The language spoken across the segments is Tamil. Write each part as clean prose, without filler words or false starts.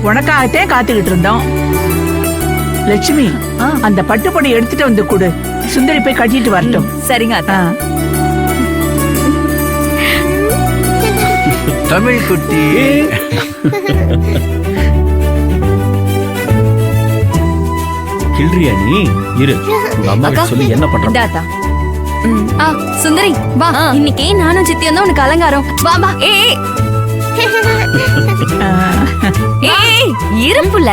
உனக்காகத்தே காத்துக்கிட்டு இருந்தோம். லட்சுமி, அந்த பட்டுப்படி எடுத்துட்டு வந்து கொடு. சுந்தரி போய் கட்டிட்டு வரட்டும். சரிங்க அத்தா. தமிழ் குட்டி. கில்றியா நீ? இரு, உங்க அம்மா கிட்ட சொல்லி என்ன பண்ற? தாத்தா. சுந்தரி வா, இன்னைக்கு நானும் சித்தி வந்து உனக்கு அலங்காரம். வா வா. இருப்புல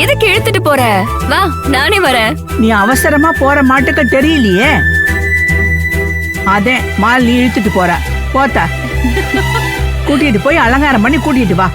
எதுக்கு இழுத்துட்டு போற? வா, நானே வரேன். நீ அவசரமா போற மாட்டுக்க தெரியலையே. அதே மால் நீ இழுத்துட்டு போற. போத்தா கூட்டிட்டு போய் அலங்காரம் பண்ணி கூட்டிட்டு வா.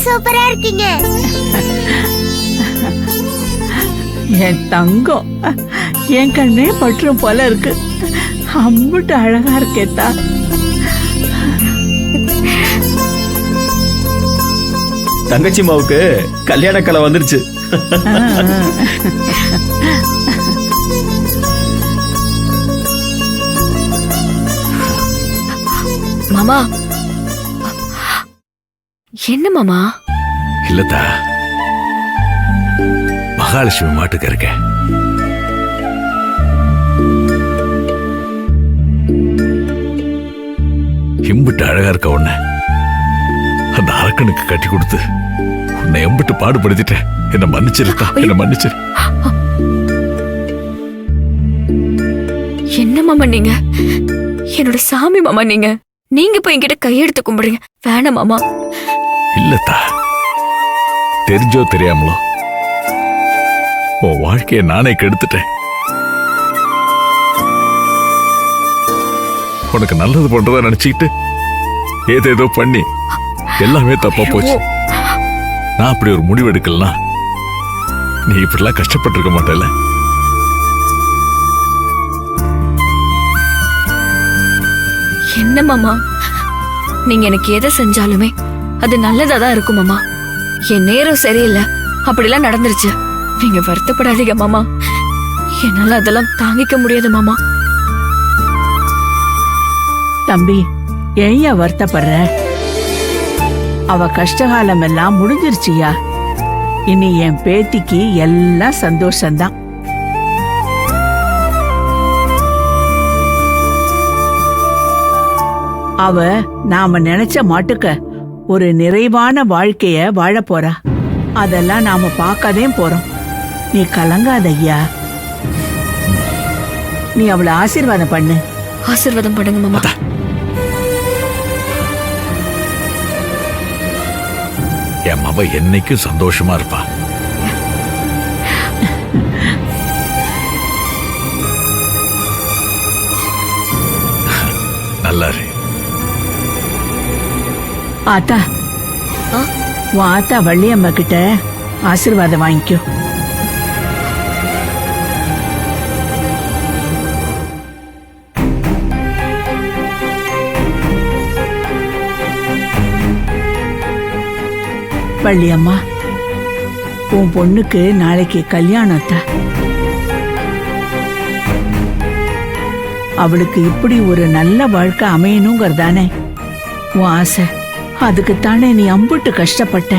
சூப்பரா இருக்கீங்க. என் தங்கம், என் கண்ணே பற்றும் போல இருக்கு. அம்பிட்டு அழகா இருக்கேத்தா. தங்கச்சி மாவுக்கு கல்யாண கலை வந்துருச்சு. மாமா, என்ன மாமா? இல்லதா, மகாலட்சுமி மாட்டுக்கு இருக்கேன். இம்பிட்டு அழகா இருக்க உன்ன அந்த அரக்கனுக்கு கட்டி கொடுத்து உன்னை எம்பிட்டு பாடுபடுத்திட்டேன். என்ன மன்னிச்சிருக்கா, என்ன மன்னிச்சிரு. என்ன மாமா நீங்க? என்னோட சாமி மாமா நீங்க. நீங்க போய் என்கிட்ட கையெடுத்து கும்பிடுங்க. வேணாம் மாமா. இல்லத்தா, தெரிஞ்சோ தெரியாமலோ உன் வாழ்க்கைய நானே கெடுத்துட்டேன். உனக்கு நல்லது பண்றதா நினைச்சுக்கிட்டு ஏதேதோ பண்ணி எல்லாமே தப்பா போச்சு. நான் அப்படி ஒரு முடிவு எடுக்கலாம், நீ இப்படிலாம் கஷ்டப்பட்டு இருக்க மாட்டல. என்ன மாமா, நீங்க எனக்கு எதை செஞ்சாலுமே அது நல்லதாதான் இருக்கும் மாமா. என் நேரம் சரியில்லை, அப்படிலாம் நடந்துருச்சு. நீங்க வருத்தப்படாதீங்க மாமா. என்னால அதெல்லாம் தாங்கிக்க முடியாது மாமா. தம்பி, ஏன் வருத்தப்படுற? அவ கஷ்டகாலம் எல்லாம் முடிஞ்சிருச்சியா. இனி என் பேத்திக்கு எல்லாம் சந்தோஷம்தான். அவ நாம நினைச்ச மாட்டுக்க ஒரு நிறைவான வாழ்க்கைய வாழ போறா. அதெல்லாம் நாம பார்க்கதே போறோம். நீ கலங்காத ஐயா. நீ அவளை ஆசீர்வாதம் பண்ணு. ஆசீர்வாதம் பண்ணுங்க மாமா. என் மவ என்னைக்கும் சந்தோஷமா இருப்பா. நல்லா இரு. ஆத்தா, உன் ஆத்தா வள்ளியம்மா கிட்ட ஆசீர்வாதம் வாங்கிக்கோ. வள்ளியம்மா, உன் பொண்ணுக்கு நாளைக்கு கல்யாணம். அவளுக்கு இப்படி ஒரு நல்ல வாழ்க்கை அமையணுங்கிறதானே உன் ஆசை. அதுக்குத்தானே நீ அம்புட்டு கஷ்டப்பட்ட.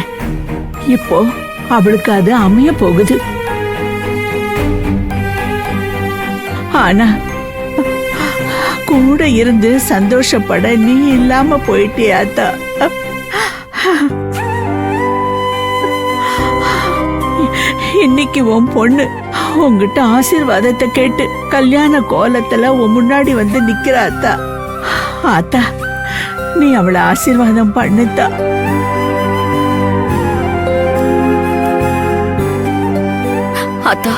இப்போ அவளுக்கு அது அமைய போகுது. ஆனா கூட இருந்து சந்தோஷப்பட நீ இல்லாம போயிட்டியாத்தா. இன்னைக்கு உன் பொண்ணு உங்ககிட்ட ஆசீர்வாதத்தை கேட்டு கல்யாண கோலத்துல உன் முன்னாடி வந்து நிக்கிறாத்தா. ஆத்தா, நீ அவளை ஆசீர்வாதம் பண்ணுத்தா. ஆத்தா,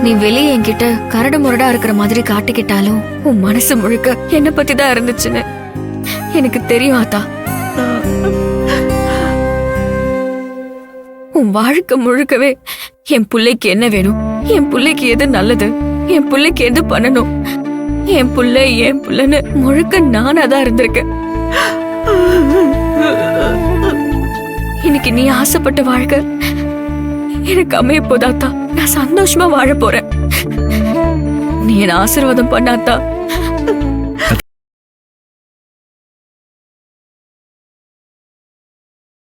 நீ வெளியே என்கிட்ட கரடு முரடா இருக்கிற மாதிரி காட்டிக்கிட்டாலும் உன் மனசு முழுக்க என்ன பத்தி தான் இருந்துச்சுன்னு எனக்கு தெரியும் ஆத்தா. உன் வாழ்க்கை முழுக்கவே என் புள்ளைக்கு என்ன வேணும், என் புள்ளைக்கு எது நல்லது, என் புள்ளைக்கு எது பண்ணணும், என் புள்ளன்னு முழுக்க நானா தான் இருந்திருக்கேன். இன்னைக்கு நீ ஆசைப்பட்ட வாழ்க்கை எனக்கு அமைய போதாத்தா. நான் சந்தோஷமா வாழ போறேன். நீ என்ன ஆசீர்வாதம் பண்ணாத்தா.